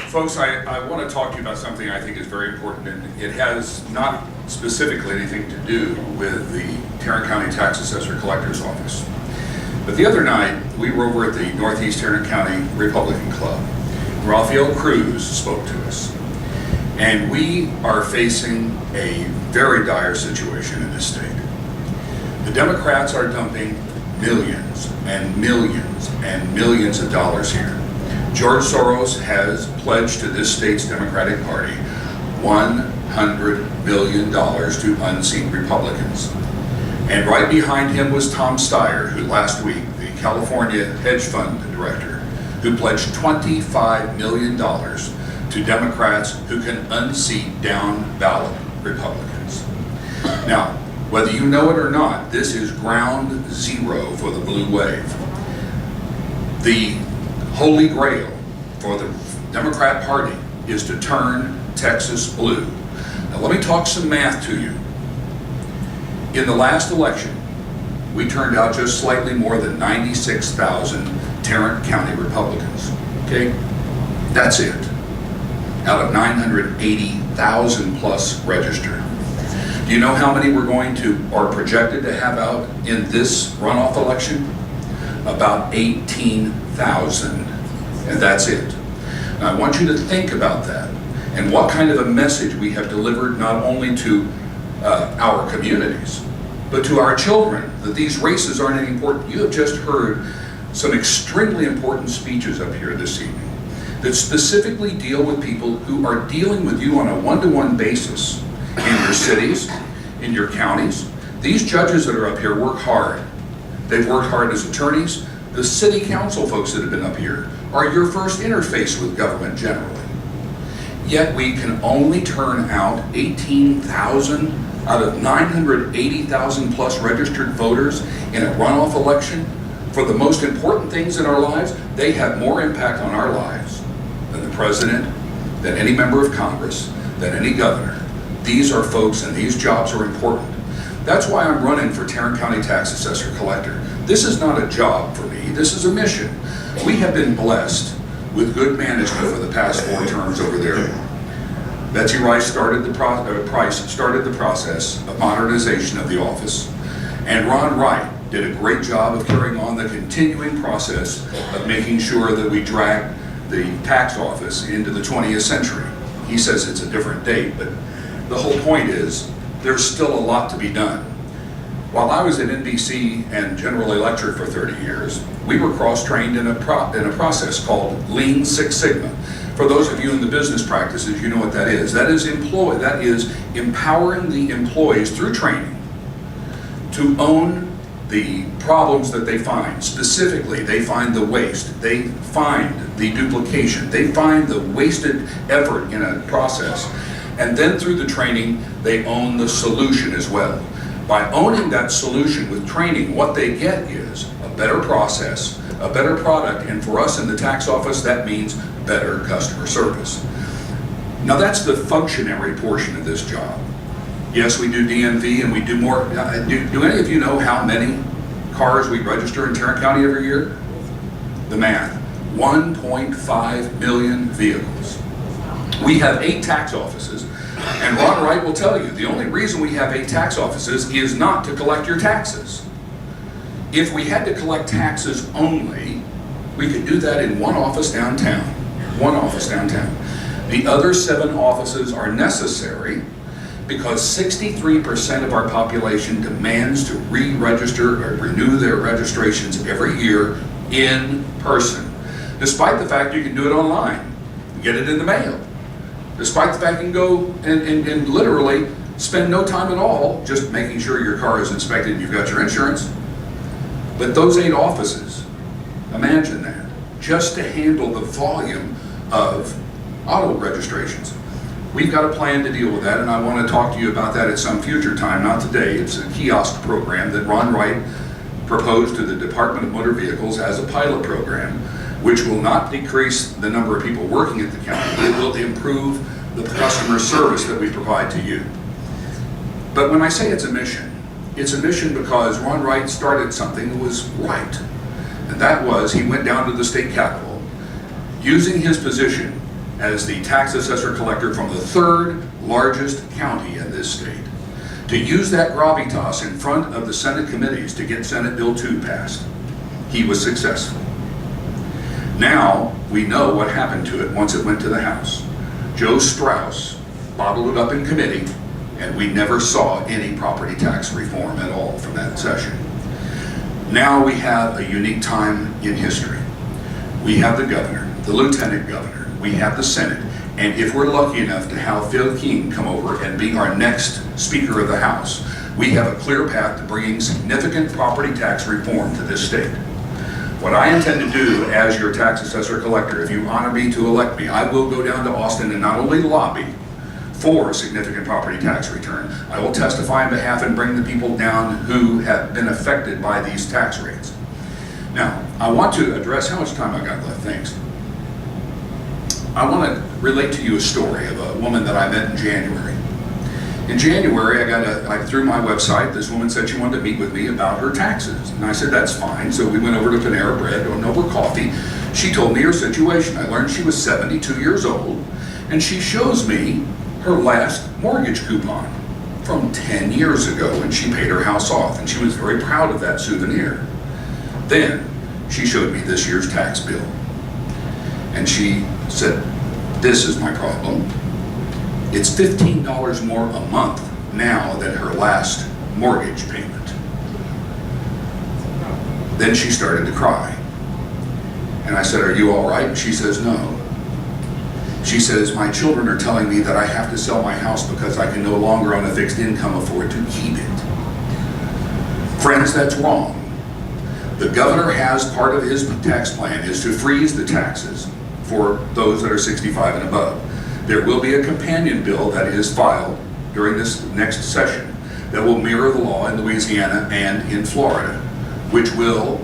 Folks, I want to talk to you about something I think is very important, and it has not specifically anything to do with the Tarrant County Tax Assessor Collector's Office. But the other night, we were over at the Northeast Tarrant County Republican Club. Rafael Cruz spoke to us. And we are facing a very dire situation in this state. The Democrats are dumping millions and millions and millions of dollars here. George Soros has pledged to this state's Democratic Party $100 million to unseat Republicans. And right behind him was Tom Snyder, who last week, the California hedge fund director, who pledged $25 million to Democrats who can unseat down-ballot Republicans. Now, whether you know it or not, this is ground zero for the blue wave. The holy grail for the Democrat Party is to turn Texas blue. Now let me talk some math to you. In the last election, we turned out just slightly more than 96,000 Tarrant County Republicans. Okay? That's it. Out of 980,000 plus registered. Do you know how many we're going to, or projected to have out in this runoff election? About 18,000, and that's it. Now, I want you to think about that and what kind of a message we have delivered not only to our communities, but to our children, that these races aren't any important. You have just heard some extremely important speeches up here this evening that specifically deal with people who are dealing with you on a one-to-one basis in your cities, in your counties. These judges that are up here work hard. They've worked hard as attorneys. The city council folks that have been up here are your first interface with government generally. Yet we can only turn out 18,000 out of 980,000 plus registered voters in a runoff election for the most important things in our lives. They have more impact on our lives than the president, than any member of Congress, than any governor. These are folks and these jobs are important. That's why I'm running for Tarrant County Tax Assessor Collector. This is not a job for me, this is a mission. We have been blessed with good management for the past 4 terms over there. Betsy Rice started the process of modernization of the office, and Ron Wright did a great job of carrying on the continuing process of making sure that we drag the tax office into the 20th century. He says it's a different date, but the whole point is there's still a lot to be done. While I was at NBC and General Electric for 30 years, we were cross-trained in a process called Lean Six Sigma. For those of you in the business practices, you know what that is. That is empowering the employees through training to own the problems that they find. Specifically, they find the waste, they find the duplication, they find the wasted effort in a process. And then through the training, they own the solution as well. By owning that solution with training, what they get is a better process, a better product, and for us in the tax office, that means better customer service. Now that's the functionary portion of this job. Yes, we do DMV and we do more. Do any of you know how many cars we register in Tarrant County every year? The math, 1.5 million vehicles. We have 8 tax offices, and Ron Wright will tell you, the only reason we have 8 tax offices is not to collect your taxes. If we had to collect taxes only, we could do that in one office downtown. One office downtown. The other 7 offices are necessary because 63% of our population demands to re-register or renew their registrations every year in person. Despite the fact you can do it online, get it in the mail. Despite the fact you can go and literally spend no time at all just making sure your car is inspected and you've got your insurance. But those 8 offices, imagine that, just to handle the volume of auto registrations. We've got a plan to deal with that, and I want to talk to you about that at some future time, not today. It's a kiosk program that Ron Wright proposed to the Department of Motor Vehicles as a pilot program, which will not decrease the number of people working at the county. It will improve the customer service that we provide to you. But when I say it's a mission because Ron Wright started something that was right. And that was, he went down to the state capitol, using his position as the tax assessor collector from the third largest county in this state, to use that gravitas in front of the Senate committees to get Senate Bill 2 passed. He was successful. Now we know what happened to it once it went to the House. Joe Strauss bottled it up in committee, and we never saw any property tax reform at all from that session. Now we have a unique time in history. We have the governor, the lieutenant governor, we have the Senate, and if we're lucky enough to have Phil King come over and be our next Speaker of the House, we have a clear path to bringing significant property tax reform to this state. What I intend to do as your tax assessor collector, if you honor me to elect me, I will go down to Austin and not only lobby for a significant property tax return, I will testify on behalf and bring the people down who have been affected by these tax rates. Now, I want to address how much time I got left. Thanks. I want to relate to you a story of a woman that I met in January. In January, through my website, this woman said she wanted to meet with me about her taxes. And I said, that's fine. So we went over to Panera Bread and over coffee. She told me her situation. I learned she was 72 years old, and she shows me her last mortgage coupon from 10 years ago when she paid her house off, and she was very proud of that souvenir. Then she showed me this year's tax bill, and she said, this is my problem. It's $15 more a month now than her last mortgage payment. Then she started to cry. And I said, are you all right? And she says, no. She says, my children are telling me that I have to sell my house because I can no longer on a fixed income afford to keep it. Friends, that's wrong. The governor has part of his tax plan is to freeze the taxes for those that are 65 and above. There will be a companion bill that is filed during this next session that will mirror the law in Louisiana and in Florida, which will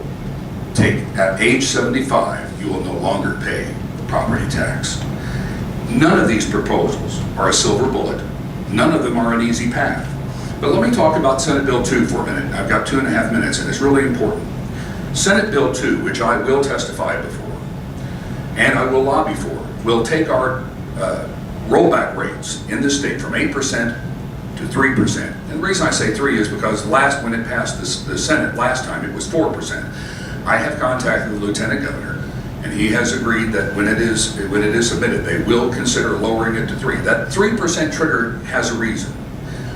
take, at age 75, you will no longer pay property tax. None of these proposals are a silver bullet. None of them are an easy path. But let me talk about Senate Bill 2 for a minute. I've got 2.5 minutes, and it's really important. Senate Bill 2, which I will testify before, and I will lobby for, will take our rollback rates in this state from 8% to 3%. And the reason I say 3 is because when it passed the Senate last time, it was 4%. I have contacted the Lieutenant Governor, and he has agreed that when it is submitted, they will consider lowering it to 3. That 3% trigger has a reason.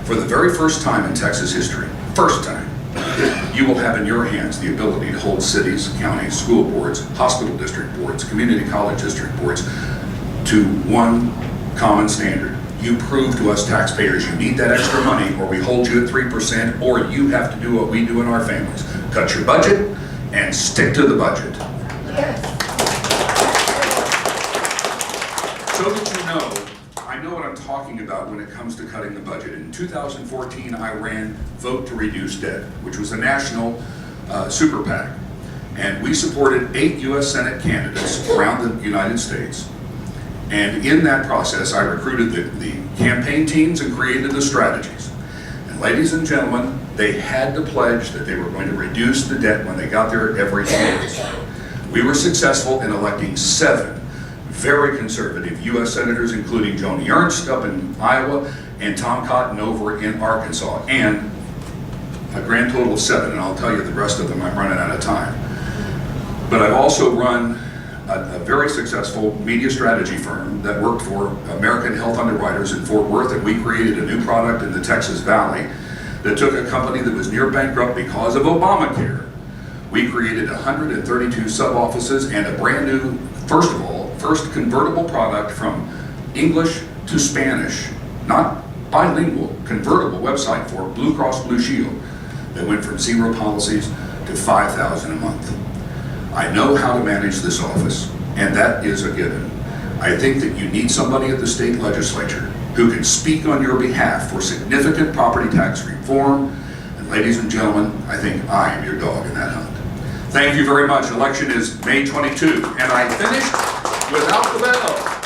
For the very first time in Texas history, first time, you will have in your hands the ability to hold cities, counties, school boards, hospital district boards, community college district boards to one common standard. You prove to us taxpayers you need that extra money, or we hold you at 3%, or you have to do what we do in our families. Cut your budget and stick to the budget. Yes. So that you know, I know what I'm talking about when it comes to cutting the budget. In 2014, I ran Vote to Reduce Debt, which was a national super PAC. And we supported 8 U.S. Senate candidates around the United States. And in that process, I recruited the campaign teams and created the strategies. And ladies and gentlemen, they had to pledge that they were going to reduce the debt when they got there every chance. We were successful in electing 7 very conservative U.S. senators, including Joni Ernst up in Iowa and Tom Cotton over in Arkansas, and a grand total of 7, and I'll tell you the rest of them, I'm running out of time. But I've also run a very successful media strategy firm that worked for American Health Underwriters in Fort Worth, and we created a new product in the Texas Valley that took a company that was near bankrupt because of Obamacare. We created 132 sub-offices and a brand new, first convertible product from English to Spanish, not bilingual, convertible website for Blue Cross Blue Shield that went from 0 policies to 5,000 a month. I know how to manage this office, and that is a given. I think that you need somebody at the state legislature who can speak on your behalf for significant property tax reform. And ladies and gentlemen, I think I am your dog in that hunt. Thank you very much. Election is May 22, and I finished without the bell.